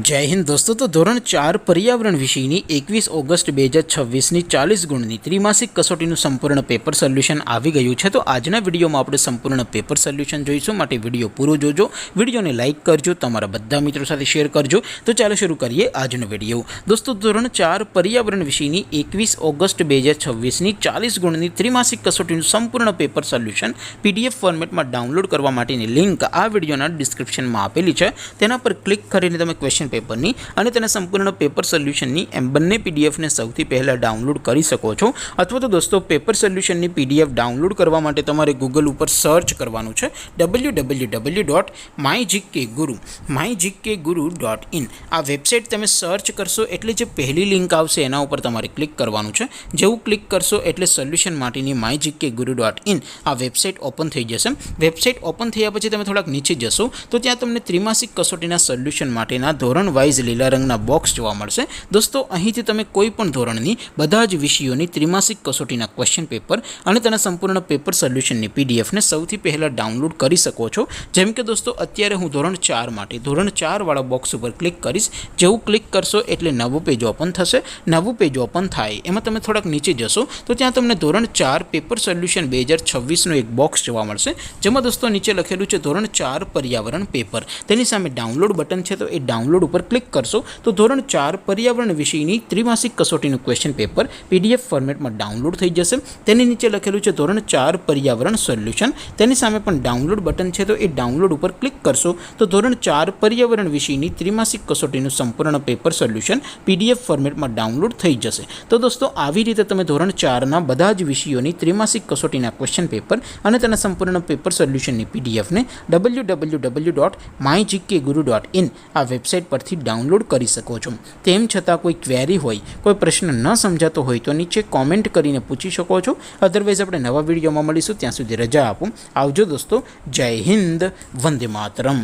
जय हिंद दोस्तों। तो धोरण 4 पर्यावरण विषयની 21 ઓગસ્ટ 2026ની 40 ગુણની ત્રિમાસિક કસોટીનું સંપૂર્ણ પેપર સોલ્યુશન આવી ગયું છે। તો આજના વિડીયોમાં આપણે સંપૂર્ણ પેપર સોલ્યુશન જોઈશું, માટે વિડીયો પૂરો જોજો, વિડીયોને લાઇક કરજો, તમારા બધા મિત્રો સાથે શેર કરજો। તો ચાલો શરૂ કરીએ આજનો વિડીયો। દોસ્તો ધોરણ 4 पर्यावरण વિષયની 21 ઓગસ્ટ 2026ની 40 ગુણની ત્રિમાસિક કસોટીનું સંપૂર્ણ પેપર સોલ્યુશન PDF ફોર્મેટમાં ડાઉનલોડ કરવા માટેની લિંક આ વિડીયોના ડિસ્ક્રિપ્શનમાં આપેલી છે। તેના પર ક્લિક કરીને તમે ક્વેશ્ચન પેપરની અને તેના સંપૂર્ણ પેપર સોલ્યુશનની એમ બંને પીડીએફને સૌથી પહેલાં ડાઉનલોડ કરી શકો છો। અથવા તો દોસ્તો પેપર સોલ્યુશનની પીડીએફ ડાઉનલોડ કરવા માટે તમારે ગૂગલ ઉપર સર્ચ કરવાનું છે www.mygkguru.in। આ વેબસાઇટ તમે સર્ચ કરશો એટલે જે પહેલી લિંક આવશે એના ઉપર તમારે ક્લિક કરવાનું છે। જેવું ક્લિક કરશો એટલે સોલ્યુશન માટેની mygkguru.in આ વેબસાઇટ ઓપન થઈ જશે। વેબસાઇટ ઓપન થયા પછી તમે થોડાક નીચે જશો તો ત્યાં તમને ત્રિમાસિક કસોટીના સોલ્યુશન માટેના ધોરણ વાઇઝ લીલા રંગના બોક્સ જોવા મળશે। દોસ્તો અહીંથી તમે કોઈ પણ ધોરણની બધા જ વિષયોની ત્રિમાસિક કસોટીના ક્વેશ્ચન પેપર અને તેના સંપૂર્ણ પેપર સોલ્યુશનની પીડીએફને સૌથી પહેલાં ડાઉનલોડ કરી શકો છો। જેમ કે દોસ્તો અત્યારે હું ધોરણ 4 માટે ધોરણ 4 વાળા બોક્સ ઉપર ક્લિક કરીશ। જેવું ક્લિક કરશો એટલે નવું પેજ ઓપન થશે। નવું પેજ ઓપન થાય એમાં તમે થોડાક નીચે જશો તો ત્યાં તમને ધોરણ 4 પેપર સોલ્યુશન 2026નું એક બોક્સ જોવા મળશે, જેમાં દોસ્તો નીચે લખેલું છે ધોરણ 4 પર્યાવરણ પેપર। તેની સામે ડાઉનલોડ બટન છે, તો એ ડાઉનલોડ ઉપર ક્લિક કરશો તો ધોરણ 4 पर्यावरण વિષયની ત્રિમાસિક કસોટીનું ક્વેશ્ચન પેપર PDF ફોર્મેટમાં ડાઉનલોડ થઈ જશે। તેની નીચે લખેલું છે ધોરણ 4 पर्यावरण સોલ્યુશન, તેની સામે પણ ડાઉનલોડ બટન છે, તો એ ડાઉનલોડ ઉપર ક્લિક કરશો તો ધોરણ 4 पर्यावरण વિષયની ત્રિમાસિક કસોટીનું સંપૂર્ણ પેપર સોલ્યુશન PDF ફોર્મેટમાં ડાઉનલોડ થઈ જશે। તો દોસ્તો આવી રીતે તમે ધોરણ 4ના બધા જ વિષયોની ત્રિમાસિક કસોટીના ક્વેશ્ચન પેપર અને તેના સંપૂર્ણ પેપર સોલ્યુશનની પીડીએફને www.mygkguru.in આ વેબસાઇટ પરથી ડાઉનલોડ કરી શકો છો। તેમ છતાં કોઈ ક્વેરી હોય, કોઈ પ્રશ્ન ન સમજાતો હોય તો નીચે કોમેન્ટ કરીને પૂછી શકો છો। અધરવાઇઝ આપણે નવા વિડીયોમાં મળીશું, ત્યાં સુધી રજા આપો। આવજો દોસ્તો, જય હિન્દ, વંદે માતરમ।